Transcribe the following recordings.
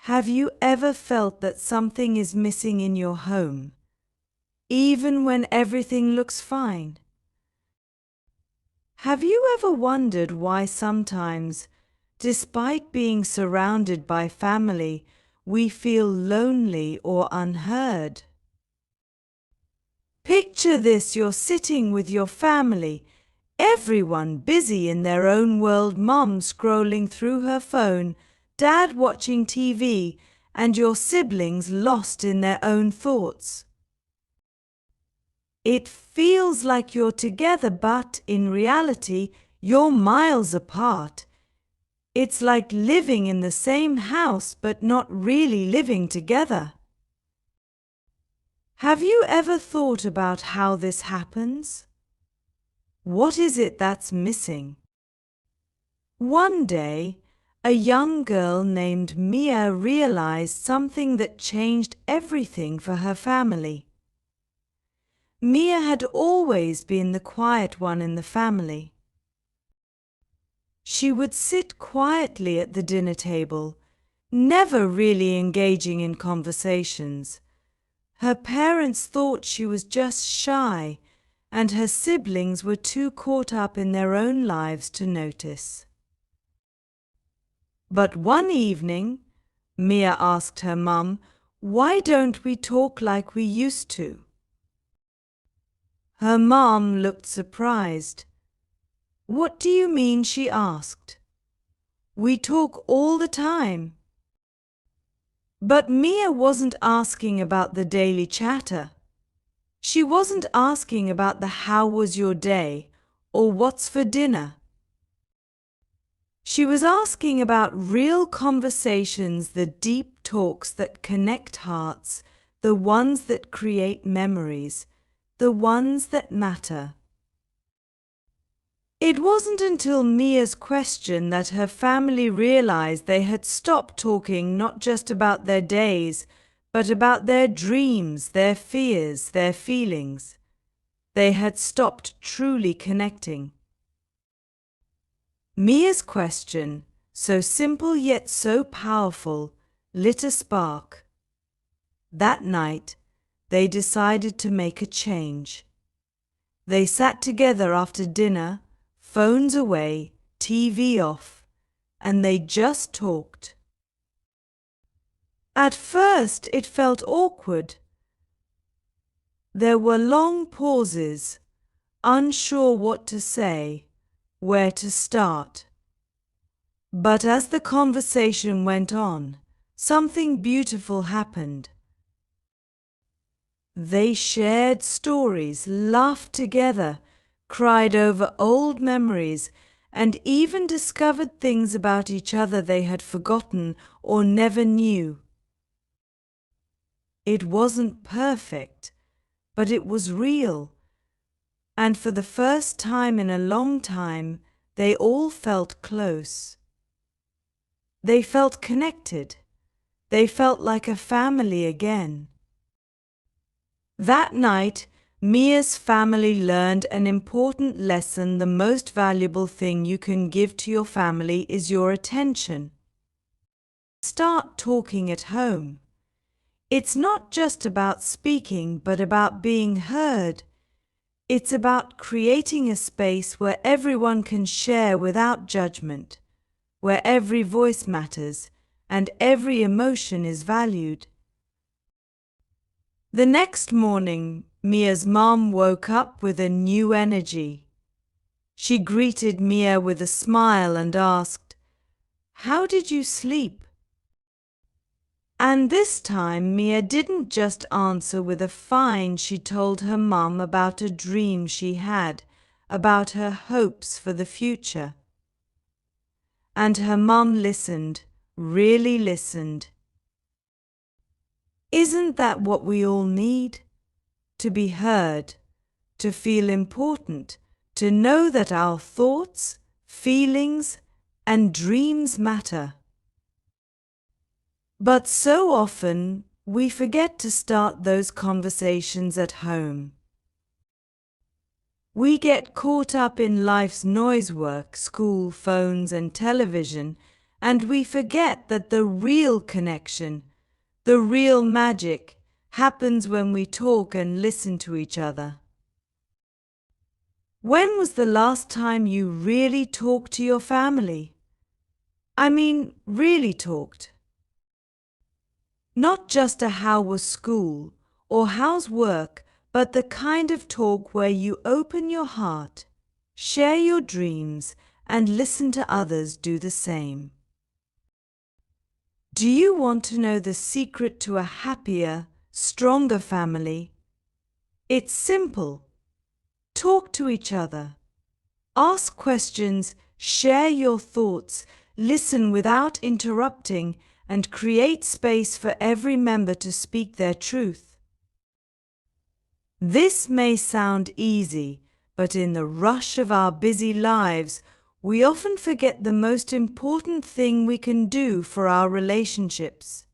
Have you ever felt that something is missing in your home, even when everything looks fine? Have you ever wondered why sometimes, despite being surrounded by family, we feel lonely or unheard? Picture this: you're sitting with your family, everyone busy in their own world, mom scrolling through her phone, dad watching TV, and your siblings lost in their own thoughts. It feels like you're together, but in reality, you're miles apart. It's like living in the same house but not really living together. Have you ever thought about how this happens? What is it that's missing? One day, a young girl named Mia realized something that changed everything for her family. Mia had always been the quiet one in the family. She would sit quietly at the dinner table, never really engaging in conversations. Her parents thought she was just shy, and her siblings were too caught up in their own lives to notice. But one evening, Mia asked her mum, "Why don't we talk like we used to?" Her mom looked surprised. "What do you mean?" she asked. "We talk all the time." But Mia wasn't asking about the daily chatter. She wasn't asking about the "how was your day" or "what's for dinner." She was asking about real conversations, the deep talks that connect hearts, the ones that create memories, the ones that matter. It wasn't until Mia's question that her family realized they had stopped talking not just about their days, but about their dreams, their fears, their feelings. They had stopped truly connecting. Mia's question, so simple yet so powerful, lit a spark. That night, they decided to make a change. They sat together after dinner, phones away, TV off, and they just talked. At first, it felt awkward. There were long pauses, unsure what to say, where to start. But as the conversation went on, something beautiful happened. They shared stories, laughed together, cried over old memories, and even discovered things about each other they had forgotten or never knew. It wasn't perfect, but it was real, and for the first time in a long time, they all felt close. They felt connected. They felt like a family again. That night, Mia's family learned an important lesson. The most valuable thing you can give to your family is your attention. Start talking at home. It's not just about speaking, but about being heard. It's about creating a space where everyone can share without judgment, where every voice matters and every emotion is valued. The next morning, Mia's mom woke up with a new energy. She greeted Mia with a smile and asked, "How did you sleep?" And this time, Mia didn't just answer with a "fine." She told her mom about a dream she had, about her hopes for the future. And her mom listened, really listened. Isn't that what we all need? To be heard, to feel important, to know that our thoughts, feelings, and dreams matter. But so often, we forget to start those conversations at home. We get caught up in life's noise, work, school, phones, and television, and we forget that the real connection, the real magic, happens when we talk and listen to each other. When was the last time you really talked to your family? I mean, really talked. Not just a how was school or how's work, but the kind of talk where you open your heart, share your dreams, and listen to others do the same. Do you want to know the secret to a happier, stronger family? It's simple. Talk to each other. Ask questions, share your thoughts, listen without interrupting, and create space for every member to speak their truth. This may sound easy, but in the rush of our busy lives, we often forget the most important thing we can do for our relationships.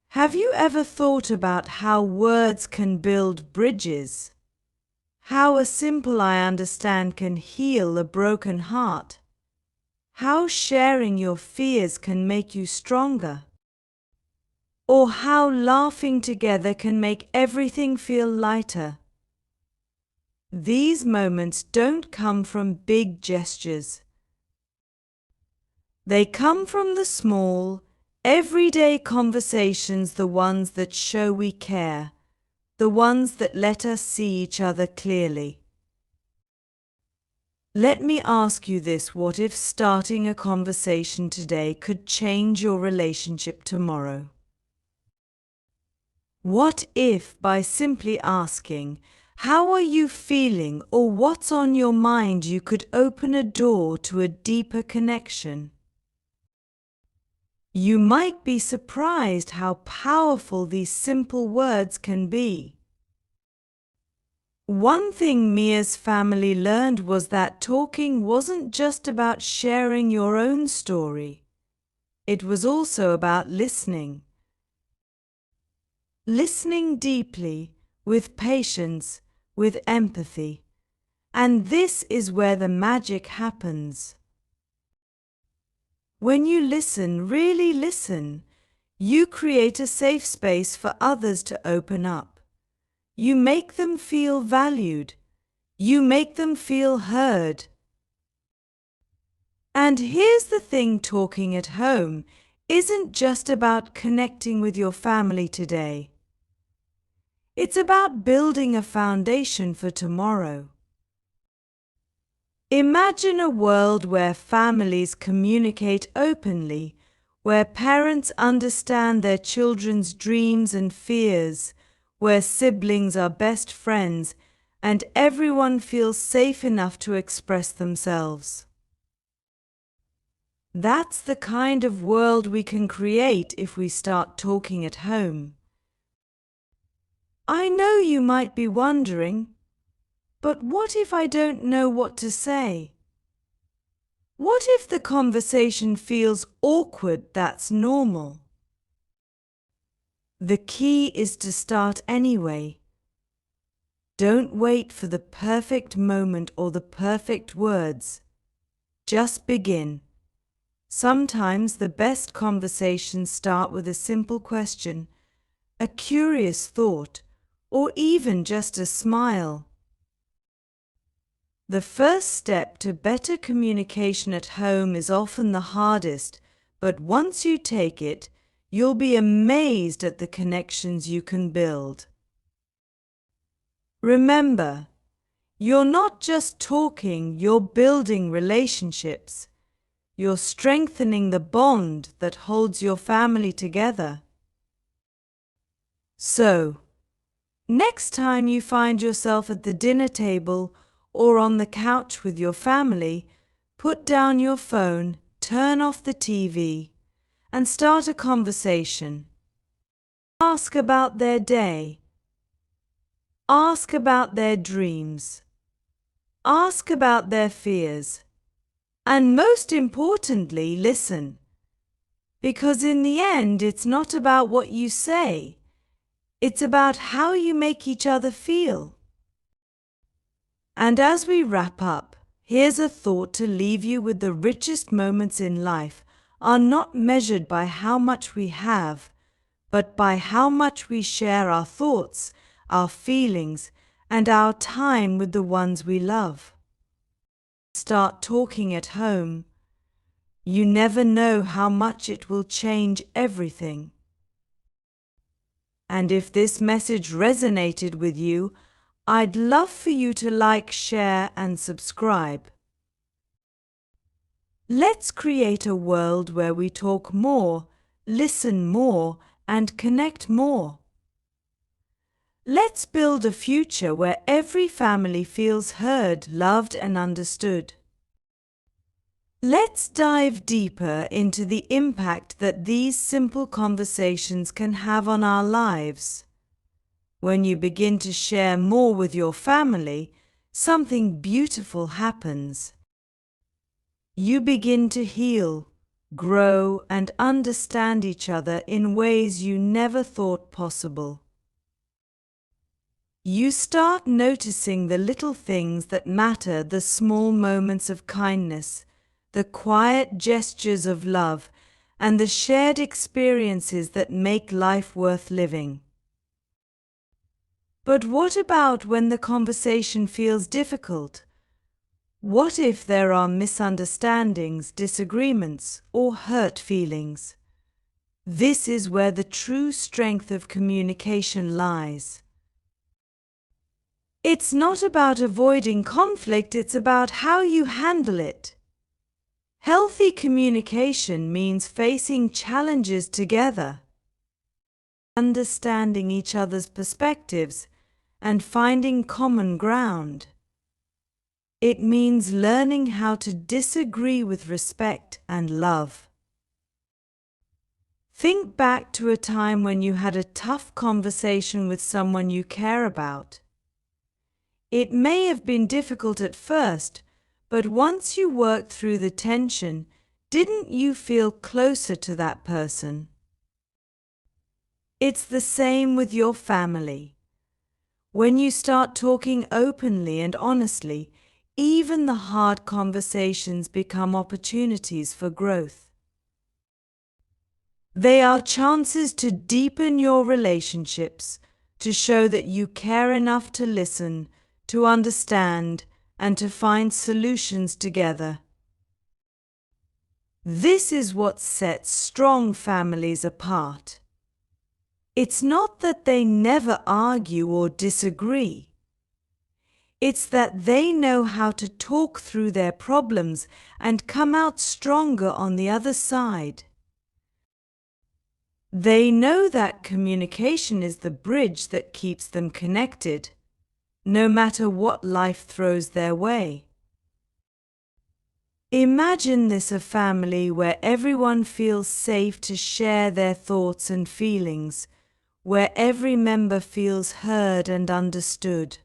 Have you ever thought about how words can build bridges? How a simple "I understand" can heal a broken heart? How sharing your fears can make you stronger? Or how laughing together can make everything feel lighter? These moments don't come from big gestures. They come from the small, everyday conversations, the ones that show we care, the ones that let us see each other clearly. Let me ask you this: what if starting a conversation today could change your relationship tomorrow? What if, by simply asking, "How are you feeling?" or "What's on your mind?" you could open a door to a deeper connection? You might be surprised how powerful these simple words can be. One thing Mia's family learned was that talking wasn't just about sharing your own story. It was also about listening. Listening deeply, with patience, with empathy. And this is where the magic happens. When you listen, really listen, you create a safe space for others to open up. You make them feel valued. You make them feel heard. And here's the thing: talking at home isn't just about connecting with your family today. It's about building a foundation for tomorrow. Imagine a world where families communicate openly, where parents understand their children's dreams and fears, where siblings are best friends, and everyone feels safe enough to express themselves. That's the kind of world we can create if we start talking at home. I know you might be wondering, but what if I don't know what to say? What if the conversation feels awkward? That's normal. The key is to start anyway. Don't wait for the perfect moment or the perfect words. Just begin. Sometimes the best conversations start with a simple question, a curious thought, or even just a smile. The first step to better communication at home is often the hardest, but once you take it, you'll be amazed at the connections you can build. Remember, you're not just talking, you're building relationships. You're strengthening the bond that holds your family together. So, next time you find yourself at the dinner table or on the couch with your family, put down your phone, turn off the TV, and start a conversation. Ask about their day. Ask about their dreams. Ask about their fears. And most importantly, listen. Because in the end, it's not about what you say. It's about how you make each other feel. And as we wrap up, Here's a thought to leave you with: the richest moments in life are not measured by how much we have, but by how much we share our thoughts, our feelings, and our time with the ones we love. Start talking at home. You never know how much it will change everything. And if this message resonated with you, I'd love for you to like, share, and subscribe. Let's create a world where we talk more, listen more, and connect more. Let's build a future where every family feels heard, loved, and understood. Let's dive deeper into the impact that these simple conversations can have on our lives. When you begin to share more with your family, something beautiful happens. You begin to heal, grow, and understand each other in ways you never thought possible. You start noticing the little things that matter, the small moments of kindness, the quiet gestures of love, and the shared experiences that make life worth living. But what about when the conversation feels difficult? What if there are misunderstandings, disagreements, or hurt feelings? This is where the true strength of communication lies. It's not about avoiding conflict, it's about how you handle it. Healthy communication means facing challenges together, understanding each other's perspectives, and finding common ground. It means learning how to disagree with respect and love. Think back to a time when you had a tough conversation with someone you care about. It may have been difficult at first, but once you worked through the tension, didn't you feel closer to that person? It's the same with your family. When you start talking openly and honestly, even the hard conversations become opportunities for growth. They are chances to deepen your relationships, to show that you care enough to listen, to understand, and to find solutions together. This is what sets strong families apart. It's not that they never argue or disagree. It's that they know how to talk through their problems and come out stronger on the other side. They know that communication is the bridge that keeps them connected, no matter what life throws their way. Imagine this: a family where everyone feels safe to share their thoughts and feelings, where every member feels heard and understood.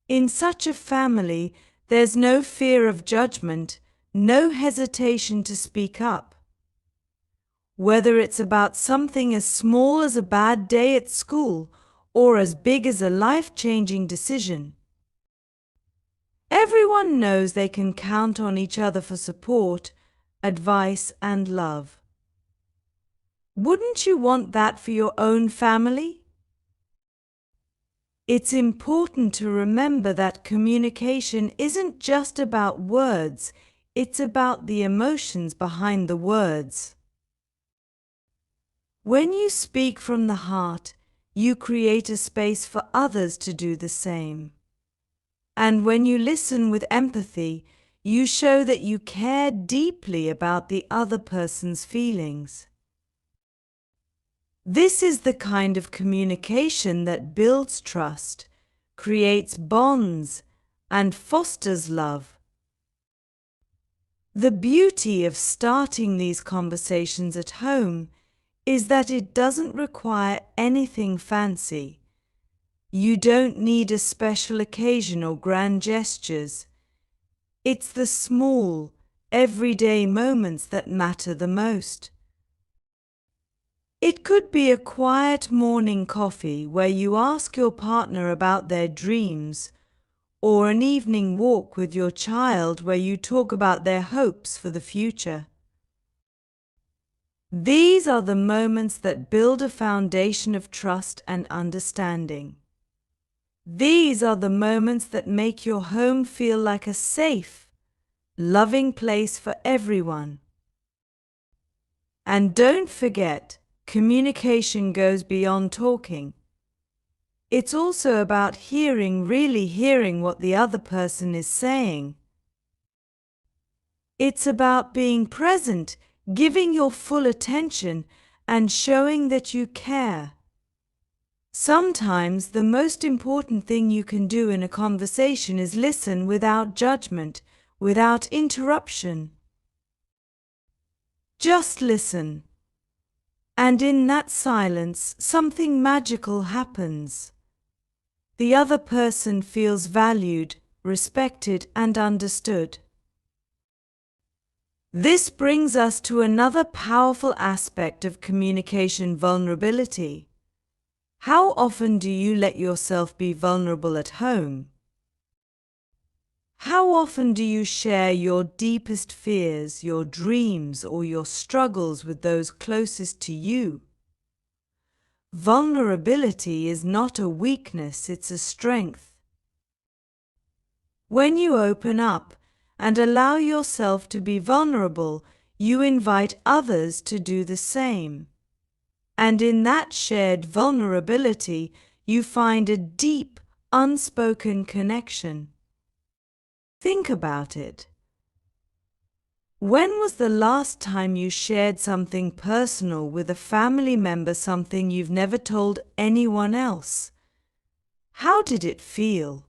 In such a family, there's no fear of judgment, no hesitation to speak up. Whether it's about something as small as a bad day at school or as big as a life-changing decision, everyone knows they can count on each other for support, advice, and love. Wouldn't you want that for your own family? It's important to remember that communication isn't just about words, it's about the emotions behind the words. When you speak from the heart, you create a space for others to do the same. And when you listen with empathy, you show that you care deeply about the other person's feelings. This is the kind of communication that builds trust, creates bonds, and fosters love. The beauty of starting these conversations at home is that it doesn't require anything fancy. You don't need a special occasion or grand gestures. It's the small, everyday moments that matter the most. It could be a quiet morning coffee where you ask your partner about their dreams, or an evening walk with your child where you talk about their hopes for the future. These are the moments that build a foundation of trust and understanding. These are the moments that make your home feel like a safe, loving place for everyone. And don't forget, communication goes beyond talking. It's also about really hearing what the other person is saying. It's about being present, giving your full attention, and showing that you care. Sometimes the most important thing you can do in a conversation is listen without judgment, without interruption. Just listen. And in that silence, something magical happens. The other person feels valued, respected, and understood. This brings us to another powerful aspect of communication: vulnerability. How often do you let yourself be vulnerable at home? How often do you share your deepest fears, your dreams, or your struggles with those closest to you? Vulnerability is not a weakness, it's a strength. When you open up and allow yourself to be vulnerable, you invite others to do the same. And in that shared vulnerability, you find a deep, unspoken connection. Think about it. When was the last time you shared something personal with a family member, something you've never told anyone else? How did it feel?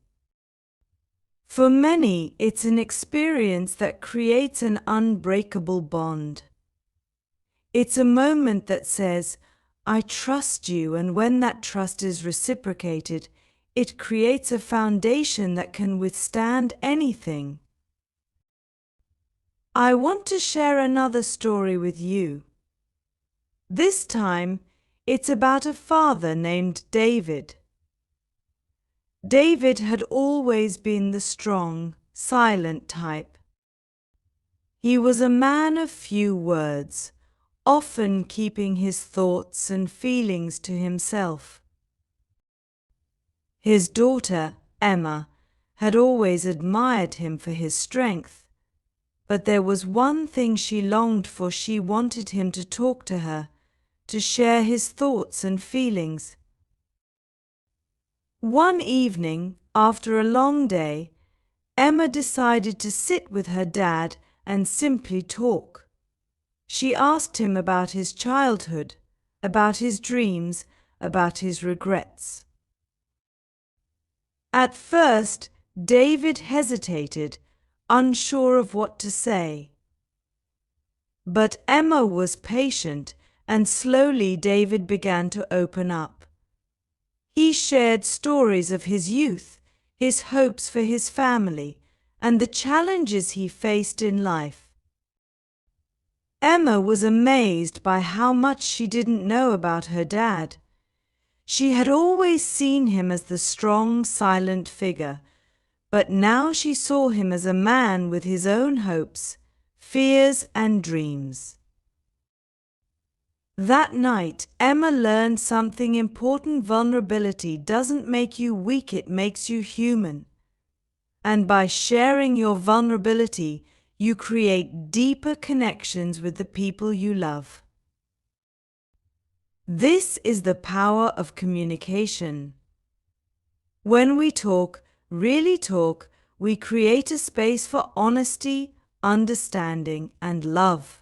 For many, it's an experience that creates an unbreakable bond. It's a moment that says, "I trust you," and when that trust is reciprocated, it creates a foundation that can withstand anything. I want to share another story with you. This time, it's about a father named David. David had always been the strong, silent type. He was a man of few words, often keeping his thoughts and feelings to himself. His daughter, Emma, had always admired him for his strength, but there was one thing she longed for. She wanted him to talk to her, to share his thoughts and feelings. One evening, after a long day, Emma decided to sit with her dad and simply talk. She asked him about his childhood, about his dreams, about his regrets. At first, David hesitated, unsure of what to say. But Emma was patient, and slowly David began to open up. He shared stories of his youth, his hopes for his family, and the challenges he faced in life. Emma was amazed by how much she didn't know about her dad. She had always seen him as the strong, silent figure, but now she saw him as a man with his own hopes, fears, and dreams. That night, Emma learned something important: vulnerability doesn't make you weak, it makes you human. And by sharing your vulnerability, you create deeper connections with the people you love. This is the power of communication. When we talk, really talk, we create a space for honesty, understanding, and love.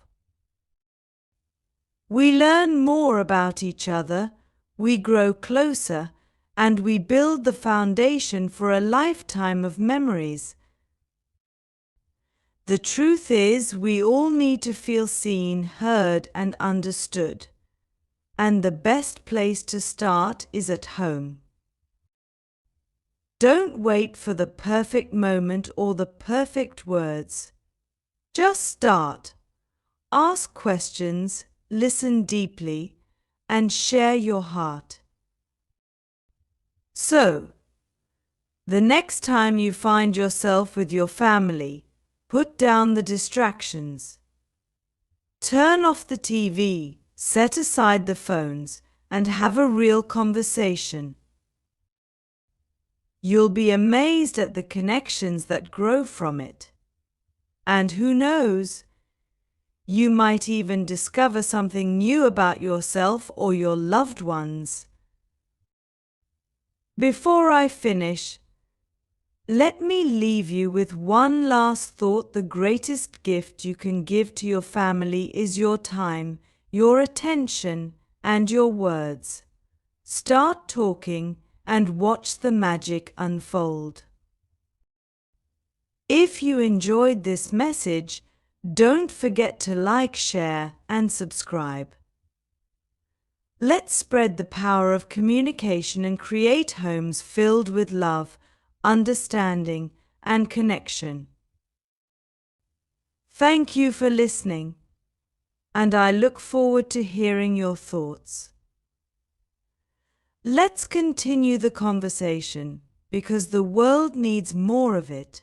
We learn more about each other, we grow closer, and we build the foundation for a lifetime of memories. The truth is, we all need to feel seen, heard, and understood. And the best place to start is at home. Don't wait for the perfect moment or the perfect words. Just start. Ask questions, listen deeply, and share your heart. So, The next time you find yourself with your family, put down the distractions. Turn off the TV, set aside the phones, and have a real conversation. You'll be amazed at the connections that grow from it. And who knows, you might even discover something new about yourself or your loved ones. Before I finish, let me leave you with one last thought. The greatest gift you can give to your family is your time, your attention, and your words. Start talking and watch the magic unfold. If you enjoyed this message, don't forget to like, share, and subscribe. Let's spread the power of communication and create homes filled with love, understanding, and connection. Thank you for listening, and I look forward to hearing your thoughts. Let's continue the conversation because the world needs more of it.